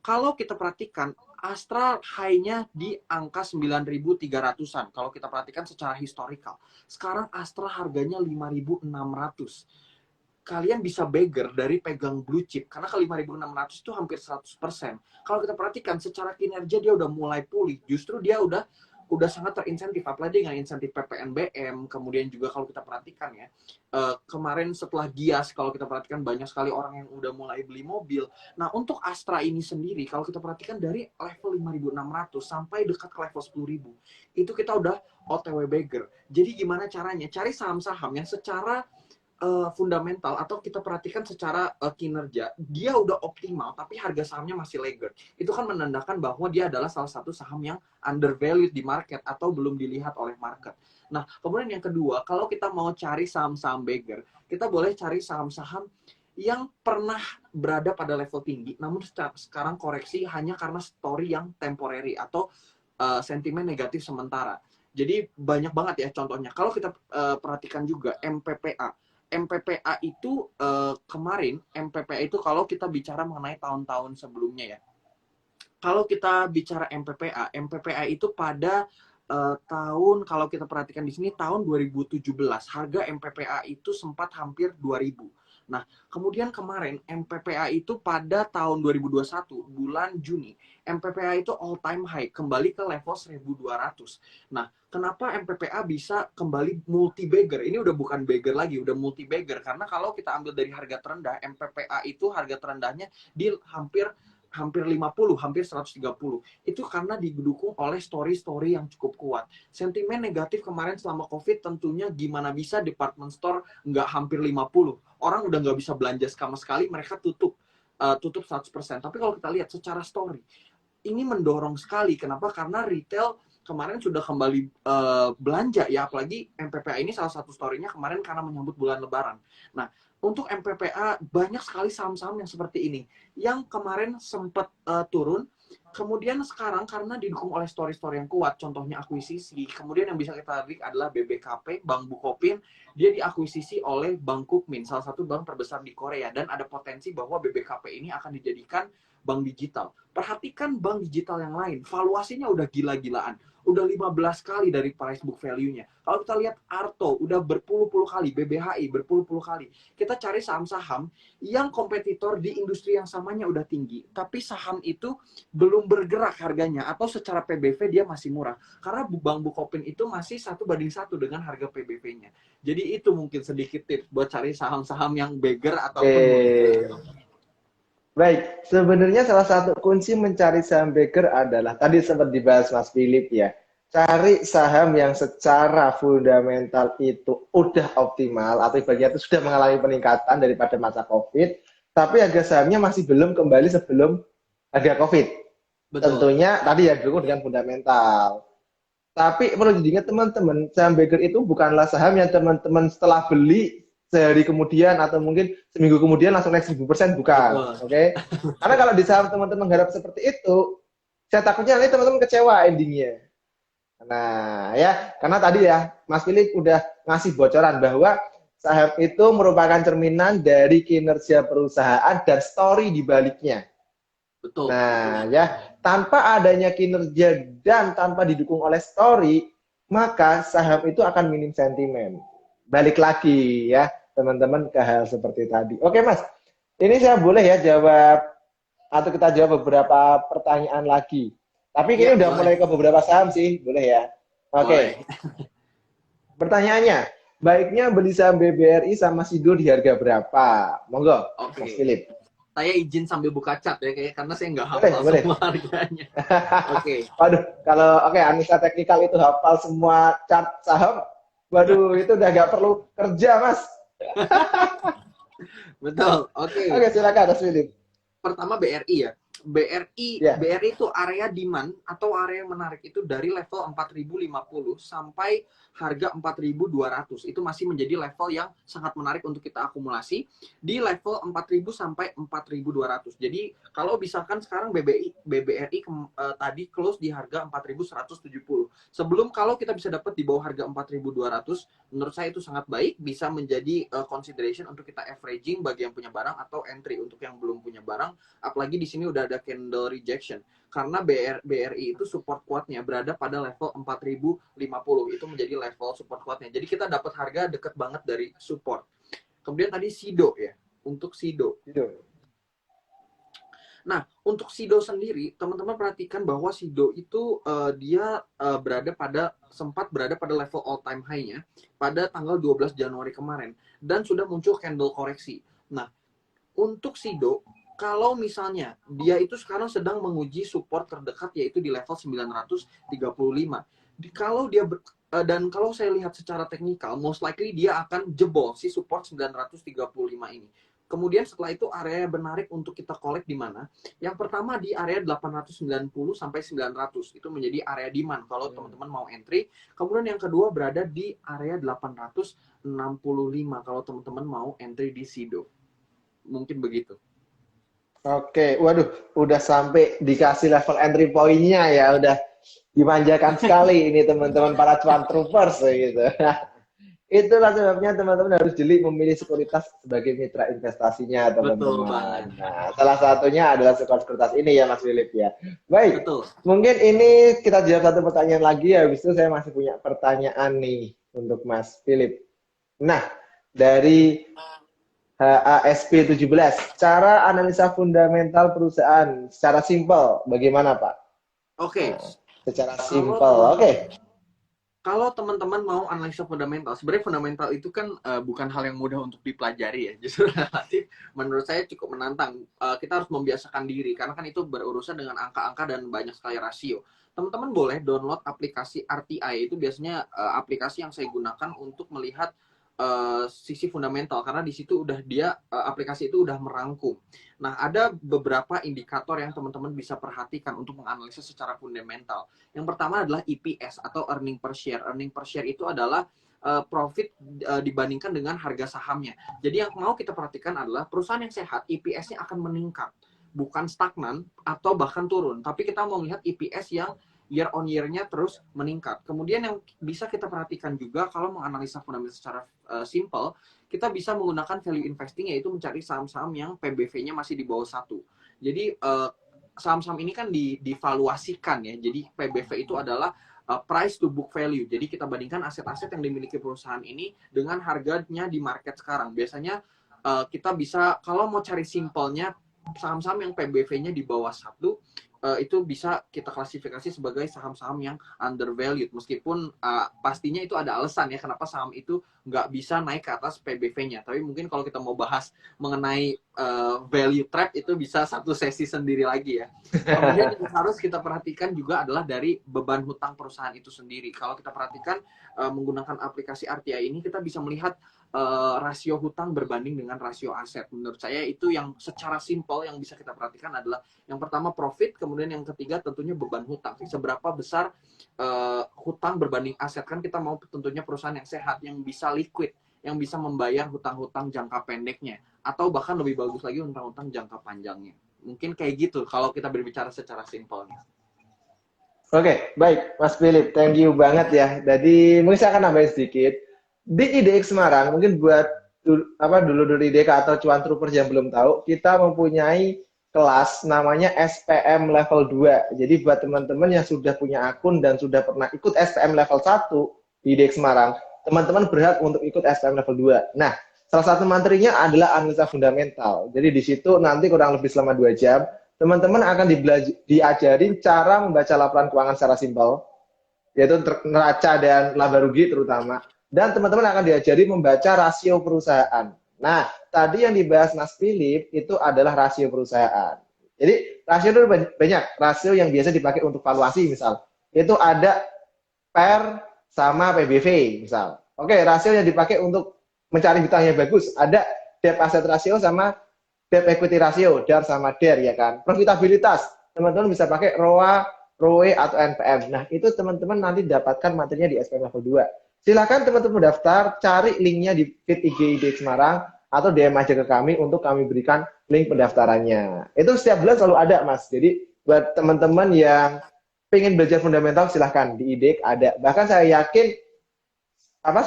Kalau kita perhatikan, Astra high-nya di angka 9.300-an. Kalau kita perhatikan secara historical. Sekarang Astra harganya 5.600. kalian bisa beggar dari pegang blue chip karena ke 5.600 itu hampir 100%. Kalau kita perhatikan secara kinerja dia udah mulai pulih, justru dia udah sangat terinsentif, apalagi dengan insentif PPNBM. Kemudian juga kalau kita perhatikan ya, kemarin setelah Gias, kalau kita perhatikan banyak sekali orang yang udah mulai beli mobil. Nah, untuk Astra ini sendiri, kalau kita perhatikan dari level 5.600 sampai dekat ke level 10.000, itu kita udah OTW beggar. Jadi gimana caranya? Cari saham-saham yang secara fundamental atau kita perhatikan secara kinerja, dia udah optimal tapi harga sahamnya masih laggard. Itu kan menandakan bahwa dia adalah salah satu saham yang undervalued di market atau belum dilihat oleh market. Nah, kemudian yang kedua, kalau kita mau cari saham-saham beggar, kita boleh cari saham-saham yang pernah berada pada level tinggi, namun sekarang koreksi hanya karena story yang temporary atau sentimen negatif sementara. Jadi banyak banget ya contohnya. Kalau kita perhatikan juga MPPA. MPPA itu kemarin, MPPA itu kalau kita bicara mengenai tahun-tahun sebelumnya ya. Kalau kita bicara MPPA, MPPA itu pada tahun, kalau kita perhatikan di sini tahun 2017, harga MPPA itu sempat hampir 2000. Nah, kemudian kemarin MPPA itu pada tahun 2021 bulan Juni, MPPA itu all time high, kembali ke level 1200. Nah, kenapa MPPA bisa kembali multi bagger? Ini udah bukan bagger lagi, udah multi bagger, karena kalau kita ambil dari harga terendah, MPPA itu harga terendahnya di hampir 50, hampir 130. Itu karena didukung oleh story-story yang cukup kuat. Sentimen negatif kemarin selama COVID tentunya gimana bisa department store nggak hampir 50. Orang udah nggak bisa belanja sama sekali, mereka tutup 100%. Tapi kalau kita lihat secara story, ini mendorong sekali. Kenapa? Karena retail kemarin sudah kembali belanja ya, apalagi MPPA ini salah satu story-nya kemarin karena menyambut bulan Lebaran. Nah, untuk MPPA banyak sekali saham-saham yang seperti ini yang kemarin sempat turun, kemudian sekarang karena didukung oleh story-story yang kuat, contohnya akuisisi. Kemudian yang bisa kita lihat adalah BBKP, Bank Bukopin, dia diakuisisi oleh Bank Kukmin, salah satu bank terbesar di Korea, dan ada potensi bahwa BBKP ini akan dijadikan bank digital. Perhatikan bank digital yang lain, valuasinya udah gila-gilaan. Udah 15 kali dari price book value-nya. Kalau kita lihat Arto, udah berpuluh-puluh kali, BBHI berpuluh-puluh kali. Kita cari saham-saham yang kompetitor di industri yang samanya udah tinggi, tapi saham itu belum bergerak harganya, atau secara PBV dia masih murah. Karena Bank Bukopin itu masih 1:1 dengan harga PBV-nya. Jadi itu mungkin sedikit tips buat cari saham-saham yang beggar ataupun Baik, sebenarnya salah satu kunci mencari saham bagger adalah tadi sempat dibahas Mas Philip ya. Cari saham yang secara fundamental itu udah optimal atau ibaratnya itu sudah mengalami peningkatan daripada masa COVID, tapi harga sahamnya masih belum kembali sebelum harga COVID. betul. Tentunya tadi ya didukung dengan fundamental. Tapi perlu diingat teman-teman, saham bagger itu bukanlah saham yang teman-teman setelah beli sehari kemudian atau mungkin seminggu kemudian langsung naik 1000%, bukan. Oke? Okay? Karena kalau di saham teman-teman harap seperti itu, saya takutnya nanti teman-teman kecewa endingnya. Nah, ya, karena tadi ya, Mas Philip udah ngasih bocoran bahwa saham itu merupakan cerminan dari kinerja perusahaan dan story di baliknya. Betul. Nah, ya, tanpa adanya kinerja dan tanpa didukung oleh story, maka saham itu akan minim sentimen. Balik lagi ya, teman-teman, ke hal seperti tadi. Oke, Mas. Ini saya boleh ya jawab atau kita jawab beberapa pertanyaan lagi. Tapi ini udah mulai ke beberapa saham sih, boleh ya? Oke. Pertanyaannya, baiknya beli saham BBRI sama Sido di harga berapa? Monggo, Mas Philip. Saya izin sambil buka cat ya, karena saya nggak hafal semua harganya. Oke. Waduh, kalau Anissa Teknikal itu hafal semua cat saham, waduh itu udah nggak perlu kerja, Mas. Betul. Oke. Oke, silakan Mas Philip. Pertama BRI ya. BRI itu area demand atau area yang menarik itu dari level 4050 sampai harga 4200. Itu masih menjadi level yang sangat menarik untuk kita akumulasi di level 4000 sampai 4200. Jadi kalau misalkan sekarang BBRI tadi close di harga 4170. Sebelum kalau kita bisa dapat di bawah harga 4200, menurut saya itu sangat baik, bisa menjadi consideration untuk kita averaging bagi yang punya barang atau entry untuk yang belum punya barang. Apalagi di sini udah ada candle rejection karena BRI itu support kuatnya berada pada level 4050, itu menjadi level support kuatnya. Jadi kita dapat harga deket banget dari support. Kemudian tadi SIDO ya, untuk SIDO. Gitu. Nah, untuk SIDO sendiri, teman-teman perhatikan bahwa SIDO itu dia sempat berada pada level all time high-nya pada tanggal 12 Januari kemarin dan sudah muncul candle koreksi. Nah, untuk SIDO, kalau misalnya dia itu sekarang sedang menguji support terdekat yaitu di level 935. Dan kalau saya lihat secara teknikal, most likely dia akan jebol si support 935 ini. Kemudian setelah itu area menarik untuk kita collect di mana? Yang pertama di area 890 sampai 900. Itu menjadi area demand kalau teman-teman mau entry. Kemudian yang kedua berada di area 865 kalau teman-teman mau entry di SIDO. Mungkin begitu. Oke, waduh, udah sampai dikasih level entry point-nya ya, udah dimanjakan sekali ini teman-teman para cuan troopers gitu. Itulah sebabnya teman-teman harus jeli memilih sekuritas sebagai mitra investasinya, Betul teman-teman. banget. Nah, salah satunya adalah sekuritas ini ya, Mas Philip ya. Baik, Betul. mungkin ini kita jawab satu pertanyaan lagi ya. Habis itu saya masih punya pertanyaan nih untuk Mas Philip. Nah, dari HASP 17, cara analisa fundamental perusahaan secara simpel, bagaimana Pak? Oke. Nah, secara Kalau simpel, oke. kalau teman-teman mau analisa fundamental, sebenarnya fundamental itu kan bukan hal yang mudah untuk dipelajari ya. Justru relatif menurut saya cukup menantang. Kita harus membiasakan diri karena kan itu berurusan dengan angka-angka dan banyak sekali rasio. Teman-teman boleh download aplikasi RTI, itu biasanya aplikasi yang saya gunakan untuk melihat sisi fundamental karena di situ aplikasi itu udah merangkum. Nah, ada beberapa indikator yang teman-teman bisa perhatikan untuk menganalisis secara fundamental. Yang pertama adalah EPS atau earning per share. Earning per share itu adalah profit dibandingkan dengan harga sahamnya. Jadi yang mau kita perhatikan adalah perusahaan yang sehat, EPS-nya akan meningkat, bukan stagnan atau bahkan turun. Tapi kita mau lihat EPS yang year on year-nya terus meningkat. Kemudian yang bisa kita perhatikan juga kalau menganalisa fundamental secara simple, kita bisa menggunakan value investing, yaitu mencari saham-saham yang PBV-nya masih di bawah 1. Jadi saham-saham ini kan divaluasikan ya. Jadi PBV itu adalah price to book value. Jadi kita bandingkan aset-aset yang dimiliki perusahaan ini dengan harganya di market sekarang. Biasanya kita bisa, kalau mau cari simpelnya, saham-saham yang PBV-nya di bawah 1 itu bisa kita klasifikasi sebagai saham-saham yang undervalued. Meskipun pastinya itu ada alasan ya kenapa saham itu nggak bisa naik ke atas PBV-nya. Tapi mungkin kalau kita mau bahas mengenai value trap itu bisa satu sesi sendiri lagi ya. Kemudian yang harus kita perhatikan juga adalah dari beban hutang perusahaan itu sendiri. Kalau kita perhatikan menggunakan aplikasi RTI ini, kita bisa melihat rasio hutang berbanding dengan rasio aset. Menurut saya itu yang secara simpel yang bisa kita perhatikan adalah yang pertama profit, kemudian yang ketiga tentunya beban hutang. Seberapa besar hutang berbanding aset. Kan kita mau tentunya perusahaan yang sehat, yang bisa liquid, yang bisa membayar hutang-hutang jangka pendeknya. Atau bahkan lebih bagus lagi hutang-hutang jangka panjangnya. Mungkin kayak gitu kalau kita berbicara secara simpelnya. Oke, baik Mas Philip, thank you banget ya. Jadi mungkin saya akan nambahin sedikit. Di IDX Semarang, mungkin buat dulu IDK atau cuan troopers yang belum tahu, kita mempunyai kelas namanya SPM level 2. Jadi buat teman-teman yang sudah punya akun dan sudah pernah ikut SPM level 1 di IDX Semarang, teman-teman berhak untuk ikut SPM level 2. Nah, salah satu materinya adalah analisa fundamental. Jadi di situ nanti kurang lebih selama 2 jam, teman-teman akan diajarin cara membaca laporan keuangan secara simpel, yaitu neraca dan laba rugi terutama. Dan teman-teman akan diajari membaca rasio perusahaan. Nah, tadi yang dibahas Mas Philip itu adalah rasio perusahaan. Jadi, rasio itu banyak. Rasio yang biasa dipakai untuk valuasi misal. Itu ada PER sama PBV misal. Oke, rasio yang dipakai untuk mencari hutang yang bagus. Ada debt asset ratio sama debt equity ratio, DAR sama DER ya kan. Profitabilitas, teman-teman bisa pakai ROA, ROE atau NPM. Nah, itu teman-teman nanti dapatkan materinya di SPM level 2. Silakan teman-teman daftar, cari linknya di feed IG IDX Semarang atau DM aja ke kami untuk kami berikan link pendaftarannya. Itu setiap bulan selalu ada, Mas. Jadi buat teman-teman yang pengen belajar fundamental silahkan di IDX ada. Bahkan saya yakin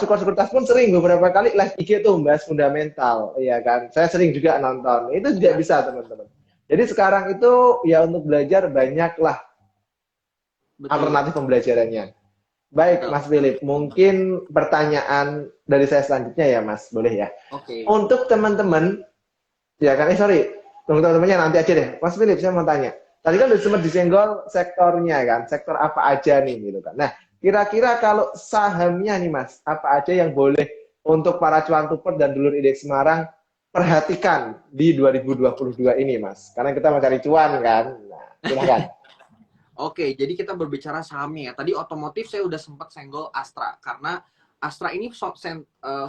sekuritas pun sering beberapa kali live IG tuh membahas fundamental, ya kan. Saya sering juga nonton. Itu juga bisa, teman-teman. Jadi sekarang itu ya untuk belajar banyaklah alternatif pembelajarannya. Baik, Mas Philip. Mungkin pertanyaan dari saya selanjutnya ya, Mas. Boleh ya? Oke. Untuk teman-teman, ya kan, sorry. Untuk teman-temannya nanti aja deh. Mas Philip, saya mau tanya. Tadi kan udah sempat disenggol sektornya kan, sektor apa aja nih gitu kan. Nah, kira-kira kalau sahamnya nih Mas, apa aja yang boleh untuk para cuan tuper dan dulur indeks Semarang perhatikan di 2022 ini Mas? Karena kita mau cari cuan kan. Nah, silakan. Oke, jadi kita berbicara sahamnya ya. Tadi otomotif saya udah sempat senggol Astra karena Astra ini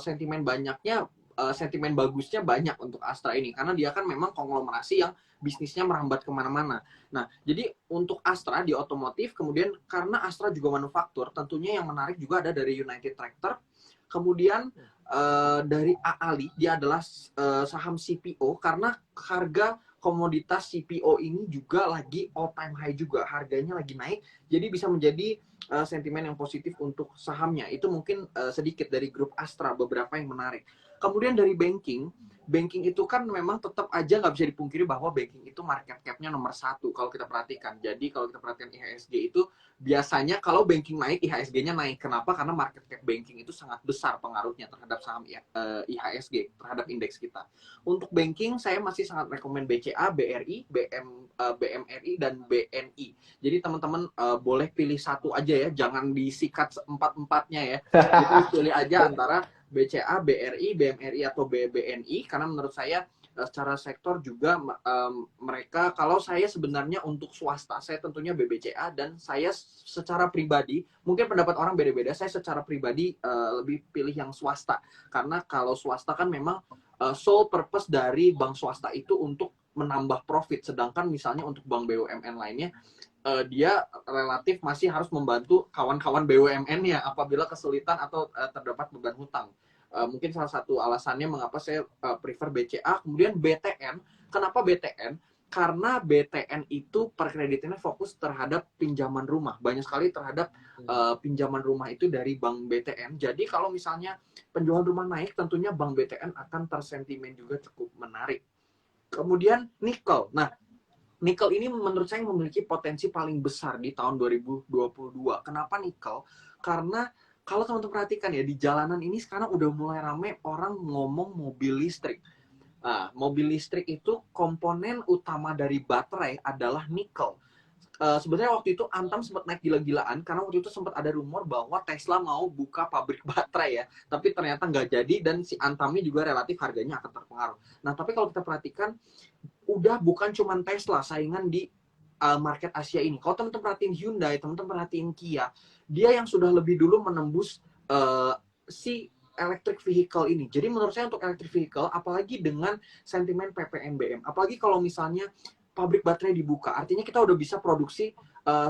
sentimen banyaknya sentimen bagusnya banyak untuk Astra ini karena dia kan memang konglomerasi yang bisnisnya merambat kemana-mana. Nah, jadi untuk Astra di otomotif, kemudian karena Astra juga manufaktur, tentunya yang menarik juga ada dari United Tractor, kemudian dari Ali, dia adalah saham CPO karena harga komoditas CPO ini juga lagi all time high juga, harganya lagi naik, jadi bisa menjadi sentimen yang positif untuk sahamnya. Itu mungkin sedikit dari grup Astra, beberapa yang menarik. Kemudian dari banking itu kan memang tetap aja nggak bisa dipungkiri bahwa banking itu market cap-nya nomor satu kalau kita perhatikan. Jadi kalau kita perhatikan IHSG itu biasanya kalau banking naik, IHSG-nya naik. Kenapa? Karena market cap banking itu sangat besar pengaruhnya terhadap saham IHSG, terhadap indeks kita. Untuk banking, saya masih sangat rekomen BCA, BRI, BMRI, dan BNI. Jadi teman-teman boleh pilih satu aja ya, jangan disikat empat-empatnya ya. Jadi pilih aja antara BCA, BRI, BMRI, atau BNI, karena menurut saya secara sektor juga mereka, kalau saya sebenarnya untuk swasta, saya tentunya BBCA, dan saya secara pribadi, mungkin pendapat orang beda-beda, saya secara pribadi lebih pilih yang swasta, karena kalau swasta kan memang sole purpose dari bank swasta itu untuk menambah profit, sedangkan misalnya untuk bank BUMN lainnya dia relatif masih harus membantu kawan-kawan BUMN-nya apabila kesulitan atau terdapat beban hutang. Mungkin salah satu alasannya mengapa saya prefer BCA. Kemudian BTN. Kenapa BTN? Karena BTN itu perkreditannya fokus terhadap pinjaman rumah. Banyak sekali terhadap pinjaman rumah itu dari bank BTN. Jadi kalau misalnya penjualan rumah naik, tentunya bank BTN akan tersentimen juga cukup menarik. Kemudian nikel. Nah, nikel ini menurut saya memiliki potensi paling besar di tahun 2022. Kenapa nikel? Karena kalau teman-teman perhatikan ya, di jalanan ini sekarang udah mulai rame orang ngomong mobil listrik. Nah, mobil listrik itu komponen utama dari baterai adalah nikel. Sebenarnya waktu itu Antam sempat naik gila-gilaan karena waktu itu sempat ada rumor bahwa Tesla mau buka pabrik baterai ya, tapi ternyata nggak jadi dan si Antamnya juga relatif harganya akan terpengaruh. Nah, tapi kalau kita perhatikan udah bukan cuma Tesla saingan di market Asia ini. Kalau teman-teman perhatiin Hyundai, teman-teman perhatiin Kia, dia yang sudah lebih dulu menembus si electric vehicle ini. Jadi menurut saya untuk electric vehicle, apalagi dengan sentimen PPNBM, apalagi kalau misalnya pabrik baterai dibuka, artinya kita udah bisa produksi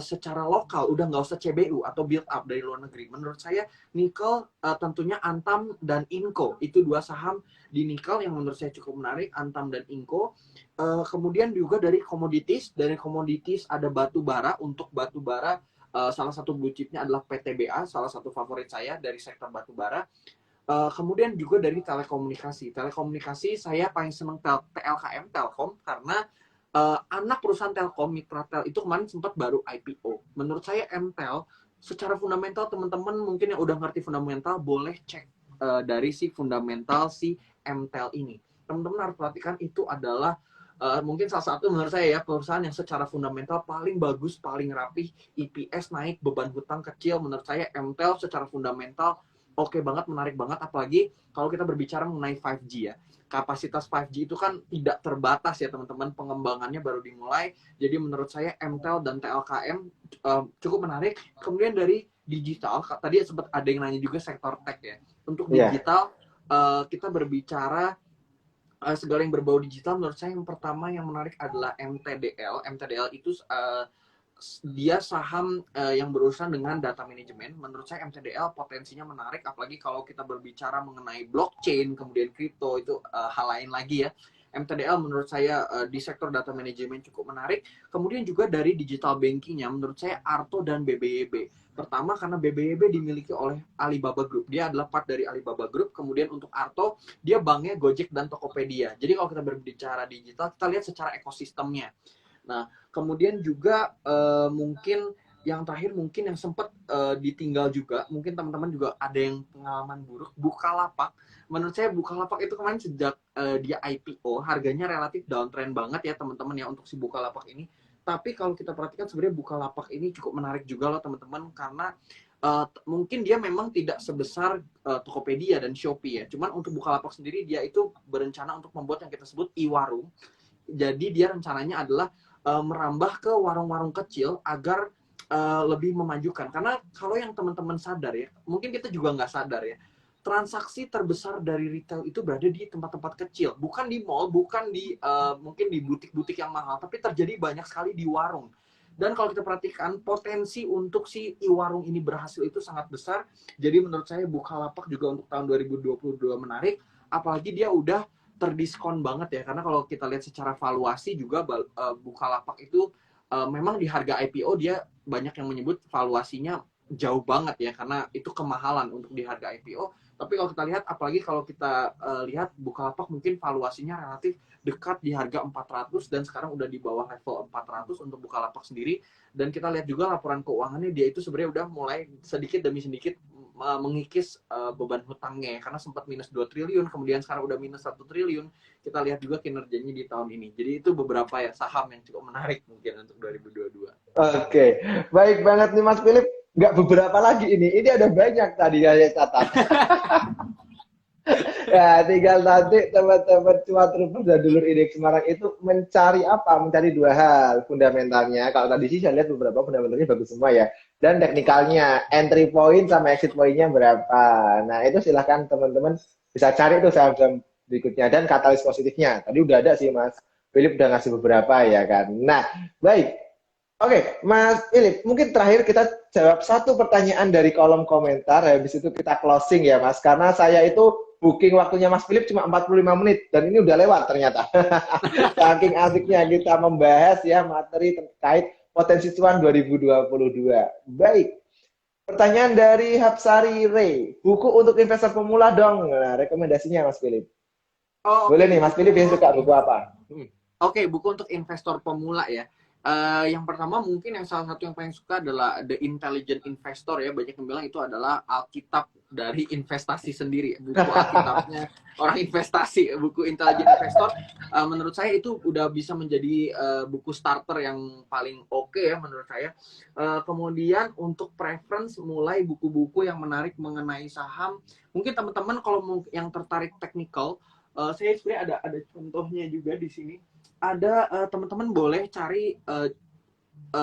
secara lokal, udah nggak usah CBU atau build up dari luar negeri. Menurut saya nikel tentunya Antam dan Inco itu dua saham di nikel yang menurut saya cukup menarik, Antam dan Inco. Kemudian juga dari komoditis ada batu bara. Untuk batu bara salah satu blue chipnya adalah PTBA, salah satu favorit saya dari sektor batu bara. Kemudian juga dari telekomunikasi saya paling seneng TLKM, Telkom, karena anak perusahaan Telkom, Mitratel itu kemarin sempat baru IPO. Menurut saya MTEL secara fundamental, teman-teman mungkin yang udah ngerti fundamental boleh cek dari si fundamental si MTEL ini. Teman-teman harus perhatikan, itu adalah mungkin salah satu menurut saya ya perusahaan yang secara fundamental paling bagus, paling rapih, EPS naik, beban hutang kecil. Menurut saya MTEL secara fundamental oke banget, menarik banget, apalagi kalau kita berbicara mengenai 5G ya. Kapasitas 5G itu kan tidak terbatas ya teman-teman, pengembangannya baru dimulai. Jadi menurut saya MTEL dan TLKM cukup menarik. Kemudian dari digital, tadi sempat ada yang nanya juga sektor tech ya. Untuk digital kita berbicara segala yang berbau digital, menurut saya yang pertama yang menarik adalah MTDL. MTDL itu dia saham yang berurusan dengan data manajemen. Menurut saya MTDL potensinya menarik, apalagi kalau kita berbicara mengenai blockchain, kemudian kripto, itu hal lain lagi ya. MTDL menurut saya di sektor data manajemen cukup menarik. Kemudian juga dari digital bankingnya, menurut saya Arto dan BBYB. Pertama karena BBYB dimiliki oleh Alibaba Group. Dia adalah part dari Alibaba Group. Kemudian untuk Arto, dia banknya Gojek dan Tokopedia. Jadi kalau kita berbicara digital, kita lihat secara ekosistemnya. Nah, kemudian juga mungkin yang terakhir mungkin yang sempat ditinggal juga, mungkin teman-teman juga ada yang pengalaman buruk, Bukalapak. Menurut saya Bukalapak itu kemarin sejak dia IPO, harganya relatif downtrend banget ya teman-teman ya untuk si Bukalapak ini. Tapi kalau kita perhatikan sebenarnya Bukalapak ini cukup menarik juga loh teman-teman, karena mungkin dia memang tidak sebesar Tokopedia dan Shopee ya. Cuman untuk Bukalapak sendiri dia itu berencana untuk membuat yang kita sebut e-warung. Jadi dia rencananya adalah merambah ke warung-warung kecil agar lebih memajukan. Karena kalau yang teman-teman sadar ya, mungkin kita juga nggak sadar ya, transaksi terbesar dari retail itu berada di tempat-tempat kecil, bukan di mall, bukan di mungkin di butik-butik yang mahal, tapi terjadi banyak sekali di warung. Dan kalau kita perhatikan, potensi untuk si warung ini berhasil itu sangat besar. Jadi menurut saya Bukalapak juga untuk tahun 2022 menarik, apalagi dia udah terdiskon banget ya, karena kalau kita lihat secara valuasi juga Bukalapak itu memang di harga IPO dia banyak yang menyebut valuasinya jauh banget ya, karena itu kemahalan untuk di harga IPO. Tapi kalau kita lihat, apalagi kalau kita lihat Bukalapak mungkin valuasinya relatif dekat di harga 400 dan sekarang udah di bawah level 400 untuk Bukalapak sendiri. Dan kita lihat juga laporan keuangannya, dia itu sebenarnya udah mulai sedikit demi sedikit mengikis beban hutangnya ya, karena sempat minus 2 triliun, kemudian sekarang udah minus 1 triliun. Kita lihat juga kinerjanya di tahun ini. Jadi itu beberapa ya saham yang cukup menarik mungkin untuk 2022. Oke, baik banget nih Mas Philip. Nggak beberapa lagi ini ada banyak tadi saya catat. Ya, tinggal nanti teman-teman cuan dan dulur indeks Semarang itu mencari apa? Mencari dua hal, fundamentalnya. Kalau tadi sih saya lihat beberapa fundamentalnya bagus semua ya. Dan teknikalnya, entry point sama exit point-nya berapa. Nah, itu silahkan teman-teman bisa cari tuh saham-saham berikutnya. Dan katalis positifnya. Tadi udah ada sih Mas Philip udah ngasih beberapa ya kan. Nah, baik. Oke, Mas Philip, mungkin terakhir kita jawab satu pertanyaan dari kolom komentar, habis itu kita closing ya Mas, karena saya itu booking waktunya Mas Philip cuma 45 menit, dan ini udah lewat ternyata. Saking asiknya kita membahas ya materi terkait potensi cuan 2022. Baik, pertanyaan dari Hapsari Ray, buku untuk investor pemula dong, nah, rekomendasinya Mas Philip. Oh, Boleh okay. nih, Mas Philip yang suka buku apa? Oke, buku untuk investor pemula ya. Yang pertama mungkin yang salah satu yang paling suka adalah The Intelligent Investor ya. Banyak yang bilang itu adalah Alkitab dari investasi sendiri. Buku Alkitabnya orang investasi, buku Intelligent Investor. Menurut saya itu udah bisa menjadi buku starter yang paling oke ya menurut saya. Kemudian untuk preference, mulai buku-buku yang menarik mengenai saham. Mungkin teman-teman kalau yang tertarik technical, saya sebenarnya ada contohnya juga di sini. Ada teman-teman boleh cari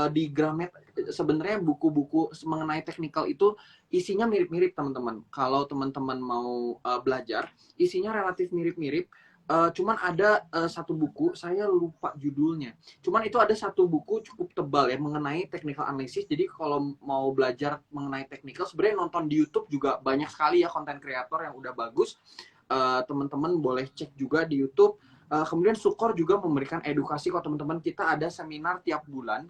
di Gramet. Sebenarnya buku-buku mengenai teknikal itu isinya mirip-mirip teman-teman. Kalau teman-teman mau belajar, isinya relatif mirip-mirip. Cuman ada satu buku, saya lupa judulnya. Cuman itu ada satu buku cukup tebal ya mengenai technical analysis. Jadi kalau mau belajar mengenai technical, sebenarnya nonton di YouTube juga banyak sekali ya konten kreator yang udah bagus. Teman-teman boleh cek juga di YouTube. Kemudian Sukor juga memberikan edukasi. Kalau teman-teman, kita ada seminar tiap bulan,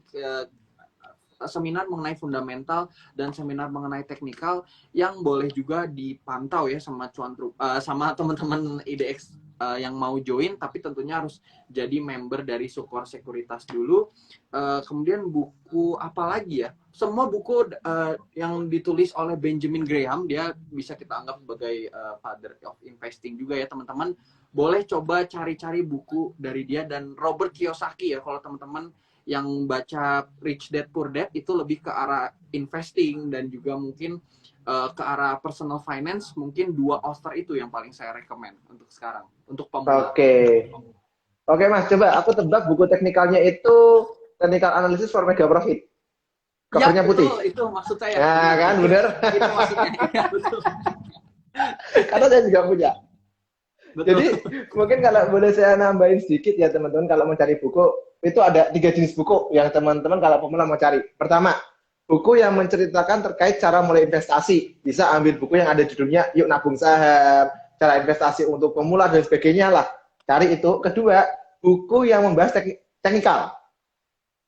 seminar mengenai fundamental dan seminar mengenai teknikal yang boleh juga dipantau ya sama sama teman-teman IDX yang mau join, tapi tentunya harus jadi member dari Sukor Sekuritas dulu. Kemudian buku apa lagi ya? Semua buku yang ditulis oleh Benjamin Graham, dia bisa kita anggap sebagai father of investing juga ya teman-teman. Boleh coba cari-cari buku dari dia. Dan Robert Kiyosaki ya, kalau teman-teman yang baca Rich Dad Poor Dad itu lebih ke arah investing dan juga mungkin ke arah personal finance. Mungkin dua author itu yang paling saya rekomend untuk sekarang, untuk pemula. Oke Mas, coba aku tebak buku teknikalnya itu Technical Analysis for Mega Profit. Covernya ya, putih. Itu maksud saya. Nah, kan bener. Itu maksudnya. Ya, betul. Karena saya juga punya. Betul. Jadi mungkin kalau boleh saya nambahin sedikit ya teman-teman, kalau mau cari buku itu ada 3 jenis buku yang teman-teman kalau pemula mau cari. Pertama, buku yang menceritakan terkait cara mulai investasi. Bisa ambil buku yang ada judulnya Yuk Nabung Saham, cara investasi untuk pemula dan sebagainya lah. Cari itu. Kedua, buku yang membahas teknikal.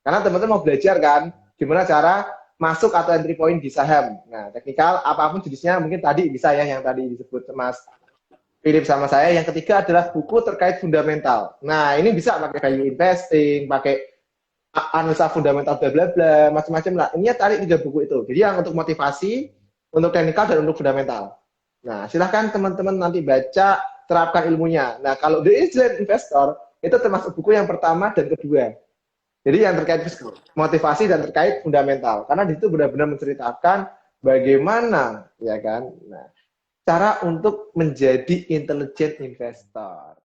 Karena teman-teman mau belajar kan gimana cara masuk atau entry point di saham. Nah, teknikal apapun jenisnya, mungkin tadi bisa ya yang tadi disebut Mas Philip sama saya. Yang ketiga adalah buku terkait fundamental. Nah, ini bisa pakai value investing, pakai analisa fundamental bla bla bla, macam-macam lah. Ini cari 3 buku itu. Jadi yang untuk motivasi, untuk teknikal dan untuk fundamental. Nah, silahkan teman-teman nanti baca, terapkan ilmunya. Nah, kalau The Intelligent Investor itu termasuk buku yang pertama dan kedua. Jadi yang terkait motivasi dan terkait fundamental. Karena di situ benar-benar menceritakan bagaimana, ya kan, nah, cara untuk menjadi intelligent investor.